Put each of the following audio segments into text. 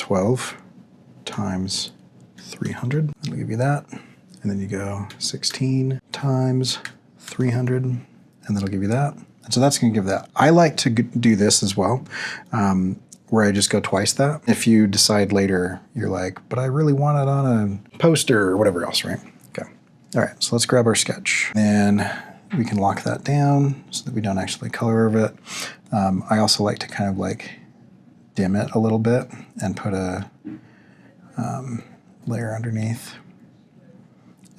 12 times 300. It'll give you that. And then you go 16 times 300, and that'll give you that. And so that's going to give that. I like to do this as well, where I just go twice that. If you decide later, you're like, but I really want it on a poster or whatever else, right? Okay. All right, so let's grab our sketch. Then we can lock that down so that we don't actually color over it. I also like to kind of like dim it a little bit and put a layer underneath.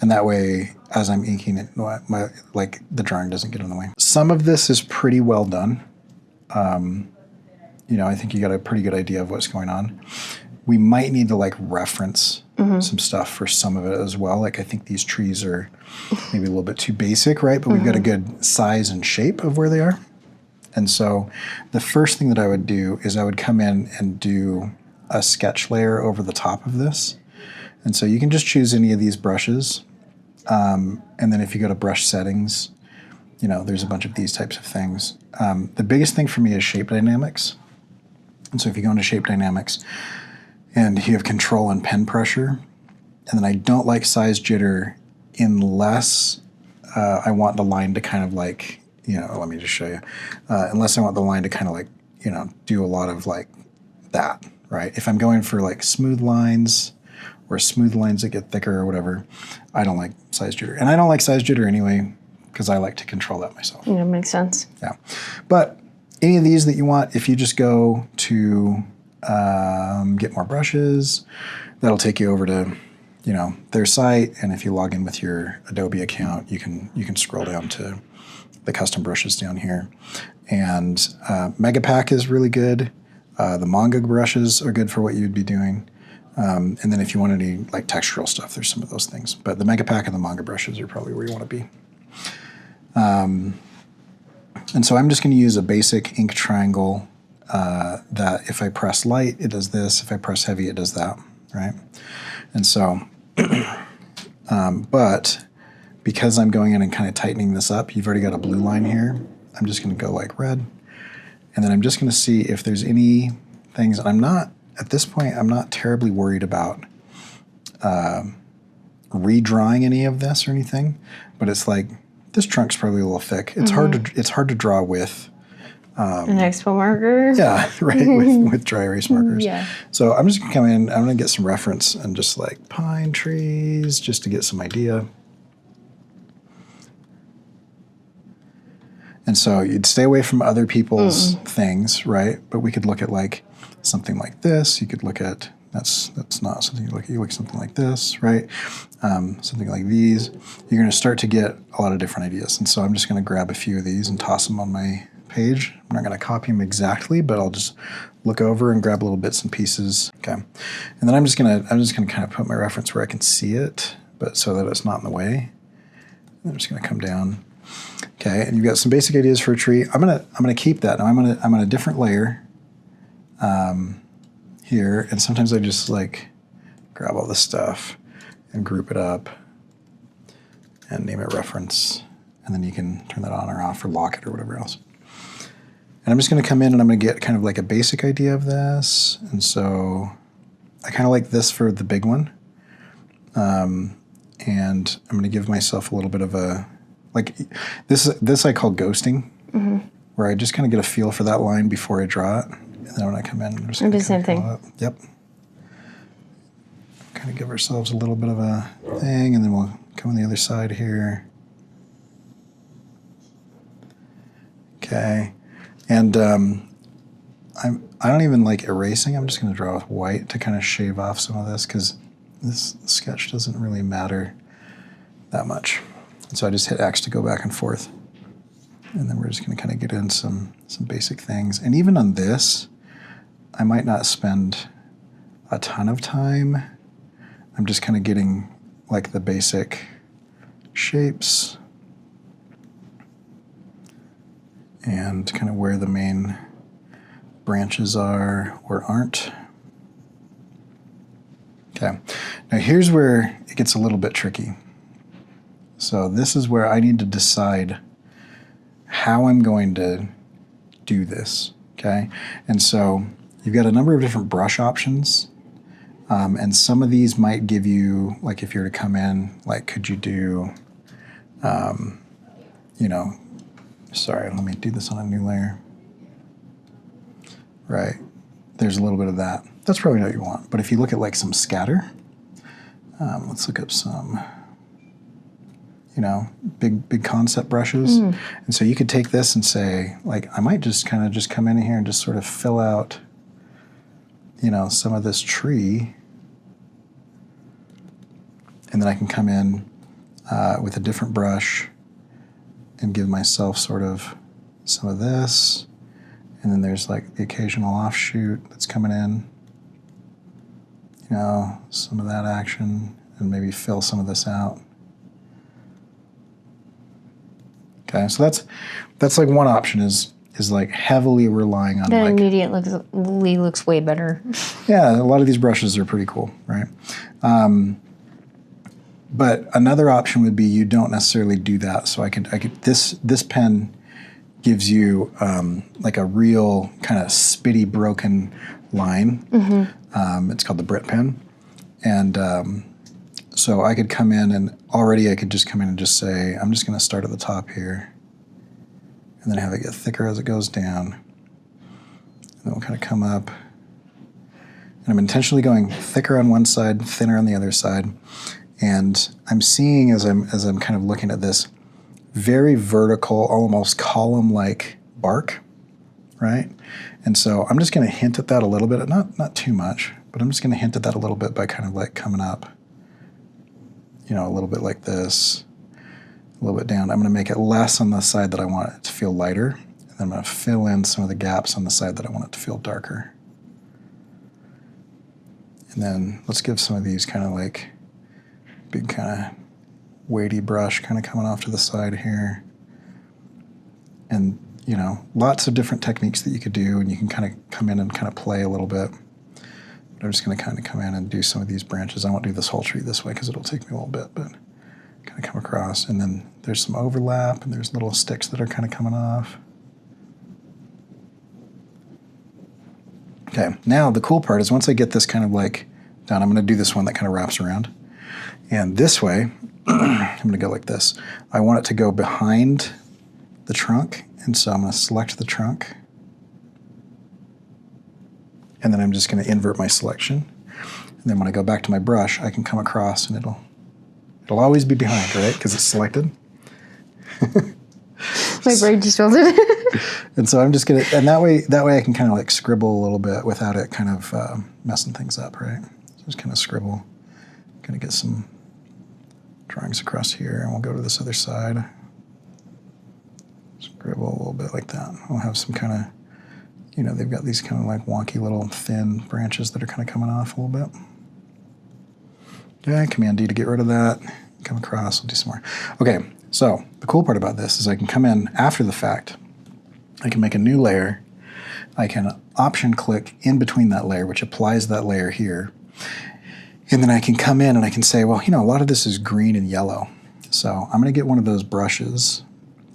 And that way, as I'm inking it, the drawing doesn't get in the way. Some of this is pretty well done. I think you got a pretty good idea of what's going on. We might need to like reference some stuff for some of it as well. Like I think these trees are maybe a little bit too basic, right? But we've got a good size and shape of where they are. And so the first thing that I would do is I would come in and do a sketch layer over the top of this. And so you can just choose any of these brushes. And then if you go to brush settings, there's a bunch of these types of things. The biggest thing for me is shape dynamics. And so if you go into shape dynamics and you have control and pen pressure, and then I don't like size jitter unless I want the line to kind of like, let me just show you. Unless I want the line to kind of like, do a lot of like that, right? If I'm going for like smooth lines or smooth lines that get thicker or whatever, I don't like size jitter. And I don't like size jitter anyway, because I like to control that myself. Yeah, makes sense. Yeah. But any of these that you want, if you just go to get more brushes, that'll take you over to, their site. And if you log in with your Adobe account, you can scroll down to the custom brushes down here. And Megapack is really good. The manga brushes are good for what you'd be doing. And then if you want any like textural stuff, there's some of those things. But the Megapack and the manga brushes are probably where you want to be. And so I'm just going to use a basic ink triangle that if I press light, it does this. If I press heavy, it does that, right? And so, but because I'm going in and kind of tightening this up, you've already got a blue line here. I'm just going to go like red. And then I'm just going to see if there's any things, and at this point, I'm not terribly worried about redrawing any of this or anything, but it's like, this chunk's probably a little thick. It's hard to draw with an expo marker. Yeah, right, with dry erase markers. Yeah. So I'm just gonna come in, I'm gonna get some reference and just like pine trees, just to get some idea. And so you'd stay away from other people's things, right? But we could look at like something like this. You could look at, that's not something you look at. You look at something like this, right? Something like these. You're going to start to get a lot of different ideas. And so I'm just going to grab a few of these and toss them on my page. I'm not going to copy them exactly, but I'll just look over and grab little bits and pieces. Okay. And then I'm just going to kind of put my reference where I can see it, but so that it's not in the way. I'm just going to come down. Okay, and you've got some basic ideas for a tree. I'm gonna keep that. Now I'm on a different layer here, and sometimes I just like grab all this stuff and group it up and name it reference, and then you can turn that on or off or lock it or whatever else. And I'm just gonna come in and I'm gonna get kind of like a basic idea of this, and so I kind of like this for the big one, and I'm gonna give myself a little bit of a like this I call ghosting, where I just kind of get a feel for that line before I draw it. And then when I come in, I'm just going to do the same thing. Yep. Kind of give ourselves a little bit of a thing, and then we'll come on the other side here. Okay. And I don't even like erasing. I'm just going to draw with white to kind of shave off some of this, because this sketch doesn't really matter that much. And so I just hit X to go back and forth. And then we're just going to kind of get in some basic things. And even on this, I might not spend a ton of time. I'm just kind of getting like the basic shapes and kind of where the main branches are or aren't. Okay, now here's where it gets a little bit tricky. So this is where I need to decide how I'm going to do this, okay? And so you've got a number of different brush options And some of these might give you, like if you were to come in, like could you do, sorry, let me do this on a new layer. Right, there's a little bit of that. That's probably not what you want. But if you look at like some scatter, let's look up some, big concept brushes. And so you could take this and say, like, I might just kind of just come in here and just sort of fill out, some of this tree. And then I can come in with a different brush and give myself sort of some of this. And then there's like the occasional offshoot that's coming in. Some of that action, and maybe fill some of this out. Okay, so that's like one option is like heavily relying on That like immediately looks way better. yeah, a lot of these brushes are pretty cool, right? But another option would be you don't necessarily do that. So I could this pen gives you like a real kind of spitty broken line. It's called the Brit pen, and so I could come in and already I could just come in and just say I'm just going to start at the top here, and then have it get thicker as it goes down. And then we'll kind of come up. And I'm intentionally going thicker on one side, thinner on the other side. And I'm seeing as I'm kind of looking at this very vertical, almost column-like bark, right? And so I'm just going to hint at that a little bit, not too much, but I'm just going to hint at that a little bit by kind of like coming up, a little bit like this, a little bit down. I'm going to make it less on the side that I want it to feel lighter, and then I'm going to fill in some of the gaps on the side that I want it to feel darker. And then let's give some of these kind of like big kind of weighty brush kind of coming off to the side here. And, lots of different techniques that you could do, and you can kind of come in and kind of play a little bit. But I'm just going to kind of come in and do some of these branches. I won't do this whole tree this way because it'll take me a little bit, but kind of come across. And then there's some overlap, and there's little sticks that are kind of coming off. Okay, now the cool part is once I get this kind of like done, I'm going to do this one that kind of wraps around. And this way, I'm going to go like this. I want it to go behind the trunk, and so I'm going to select the trunk. And then I'm just going to invert my selection. And then when I go back to my brush, I can come across, and it'll always be behind, right? Because it's selected. My brain just filled it. And so I'm just going to, and that way I can kind of like scribble a little bit without it kind of messing things up, right? So just kind of scribble. Going to get some drawings across here, and we'll go to this other side. Scribble a little bit like that. We'll have some kind of, they've got these kind of like wonky little thin branches that are kind of coming off a little bit. Yeah, Command D to get rid of that. Come across, we'll do some more. Okay, so the cool part about this is I can come in after the fact. I can make a new layer. I can option click in between that layer, which applies that layer here. And then I can come in and I can say, well, a lot of this is green and yellow. So I'm going to get one of those brushes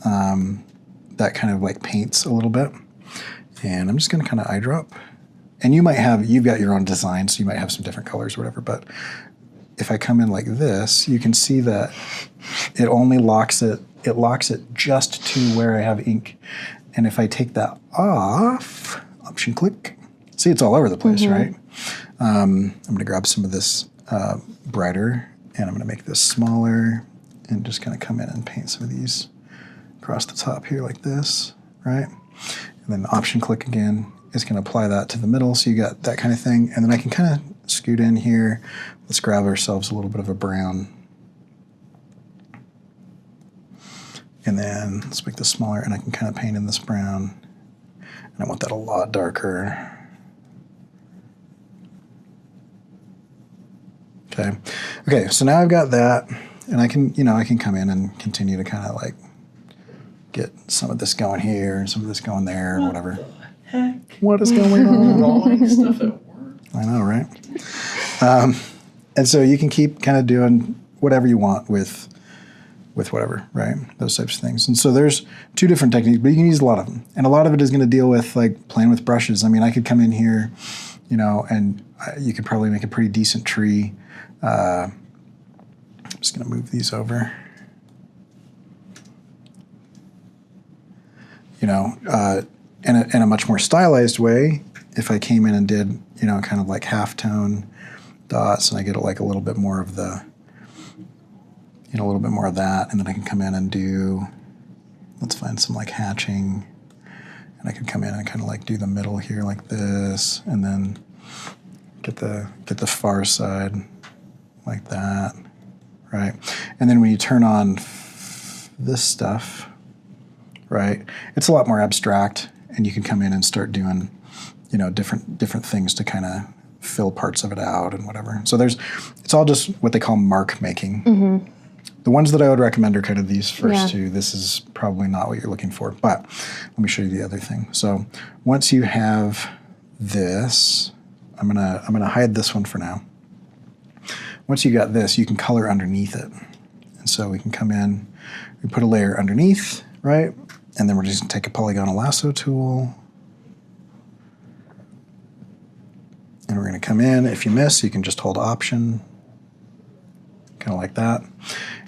that kind of like paints a little bit. And I'm just going to kind of eyedrop. And you've got your own design, so you might have some different colors or whatever. But if I come in like this, you can see that it only locks it just to where I have ink. And if I take that off, option click, see it's all over the place, right? I'm going to grab some of this brighter, and I'm going to make this smaller, and just kind of come in and paint some of these across the top here like this, right? And then option click again is going to apply that to the middle, so you got that kind of thing. And then I can kind of scoot in here. Let's grab ourselves a little bit of a brown. And then let's make this smaller, and I can kind of paint in this brown. And I want that a lot darker. Okay, so now I've got that, and I can come in and continue to kind of like get some of this going here and some of this going there and whatever. Heck? What is going on? Drawing stuff at work. I know, right? And so you can keep kind of doing whatever you want with whatever, right? Those types of things. And so there's two different techniques, but you can use a lot of them. And a lot of it is going to deal with like playing with brushes. I mean, I could come in here, and you could probably make a pretty decent tree. I'm just going to move these over. You know, in a much more stylized way, if I came in and did, you know, kind of like halftone dots, and I get like a little bit more of the, you know, a little bit more of that, and then I can come in and do, let's find some like hatching, and I can come in and kind of like do the middle here like this, and then get the far side like that, right? And then when you turn on this stuff, right, it's a lot more abstract, and you can come in and start doing, you know, different things to kind of fill parts of it out and whatever. So it's all just what they call mark making. Mm-hmm. The ones that I would recommend are kind of these first Yeah. two. This is probably not what you're looking for, but let me show you the other thing. So once you have this, I'm gonna hide this one for now. Once you got this, you can color underneath it. And so we can come in, we put a layer underneath, right? And then we're just gonna take a polygonal lasso tool. And we're gonna come in. If you miss, you can just hold Option, kind of like that.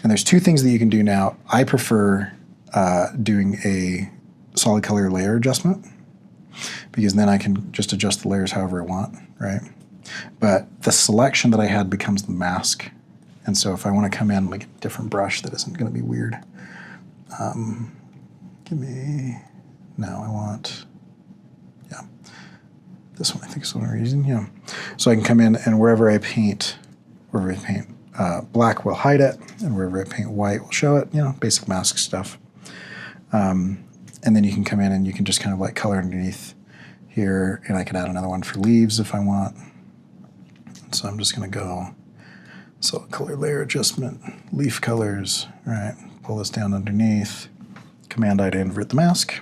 And there's two things that you can do now. I prefer doing a solid color layer adjustment, because then I can just adjust the layers however I want, right? But the selection that I had becomes the mask. And so if I want to come in like a different brush that isn't going to be weird, I want, this one I think is the one we're using, yeah. So I can come in and wherever I paint black will hide it, and wherever I paint white will show it, you know, basic mask stuff. And then you can come in and you can just kind of like color underneath here, and I could add another one for leaves if I want. So I'm just gonna go solid color layer adjustment, leaf colors, right? Pull this down underneath, Command-I to invert the mask.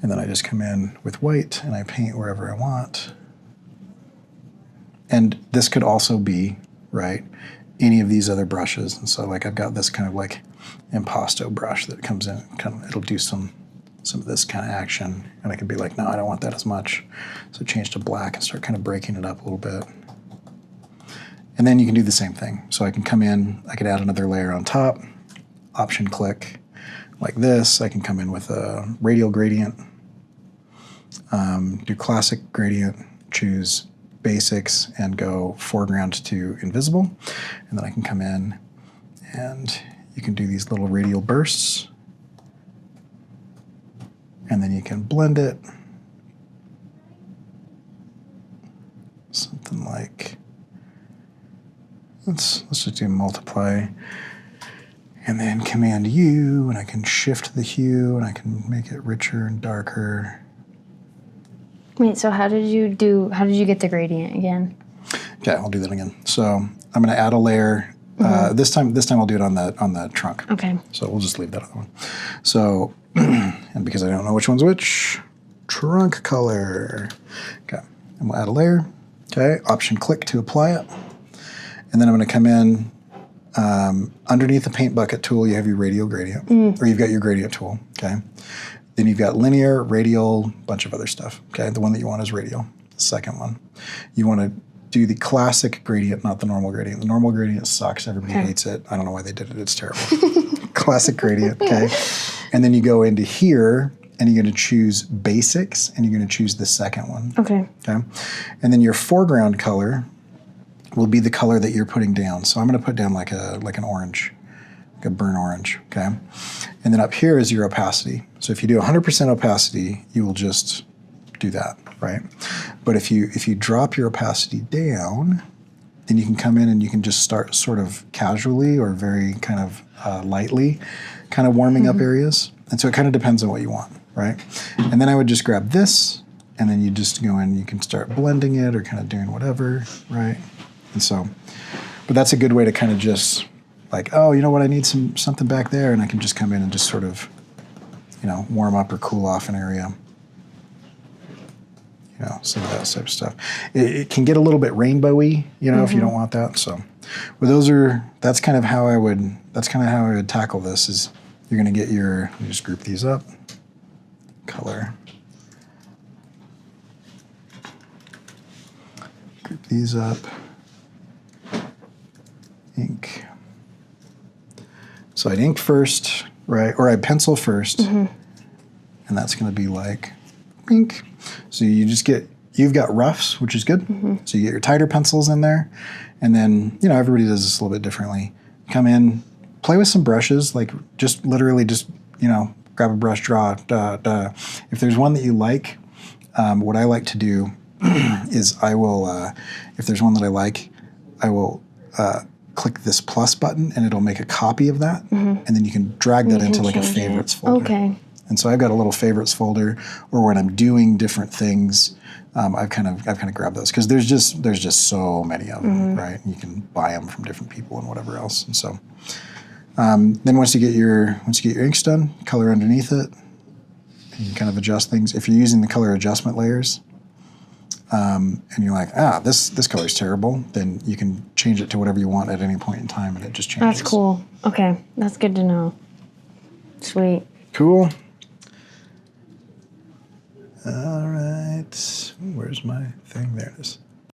And then I just come in with white and I paint wherever I want. And this could also be, right, any of these other brushes. And so like I've got this kind of like impasto brush that comes in, it'll do some of this kind of action. And I could be like, no, I don't want that as much. So change to black and start kind of breaking it up a little bit. And then you can do the same thing. So I can come in, I could add another layer on top, Option click like this. I can come in with a radial gradient, do classic gradient, choose basics, and go foreground to invisible. And then I can come in and you can do these little radial bursts. And then you can blend it. Something like, let's just do multiply. And then Command U, and I can shift the hue, and I can make it richer and darker. Wait, so how did you get the gradient again? Okay, I'll do that again. So I'm going to add a layer. This time I'll do it on the trunk. Okay. So we'll just leave that other one. So, and because I don't know which one's which, trunk color. Okay, and we'll add a layer. Okay, Option click to apply it. And then I'm going to come in underneath the paint bucket tool. You have your radial gradient, or you've got your gradient tool. Okay. Then you've got linear, radial, bunch of other stuff. Okay, the one that you want is radial. The second one, you want to do the classic gradient, not the normal gradient. The normal gradient sucks. Everybody hates it. I don't know why they did it. It's terrible. Classic gradient. Okay, and then you go into here, and you're going to choose basics, and you're going to choose the second one. Okay. Okay, and then your foreground color will be the color that you're putting down. So I'm going to put down like an orange, like a burnt orange, okay? And then up here is your opacity. So if you do 100% opacity, you will just do that, right? But if you drop your opacity down, then you can come in and you can just start sort of casually or very kind of lightly kind of warming up areas. And so it kind of depends on what you want, right? And then I would just grab this, and then you just go in, you can start blending it or kind of doing whatever, right? And so, but that's a good way to kind of just like, oh, you know what, I need something back there, and I can just come in and just sort of, you know, warm up or cool off an area. You know, some of that type of stuff. It can get a little bit rainbowy, you know, if you don't want that. So, but that's kind of how I would tackle this. Is you're going to get you just group these up, color. pick these up. Ink. So I'd ink first, right? Or I'd pencil first. And that's going to be like ink. So you've got roughs, which is good. So you get your tighter pencils in there. And then, everybody does this a little bit differently. Come in, play with some brushes, like just literally just, grab a brush, draw, If there's one that you like, what I like to do is I will, if there's one that I like, I will click this plus button and it'll make a copy of that. And then you can drag that into like a change it. favorites folder. Okay. And so I've got a little favorites folder, or when I'm doing different things, I've kind of grabbed those because there's just so many of them, right? And you can buy them from different people and whatever else. And so then once you get your inks done, color underneath it, and you can kind of adjust things. If you're using the color adjustment layers, and you're like, this color's terrible, then you can change it to whatever you want at any point in time, and it just changes. That's cool. Okay, that's good to know. Sweet. Cool. All right. Where's my thing? There it is.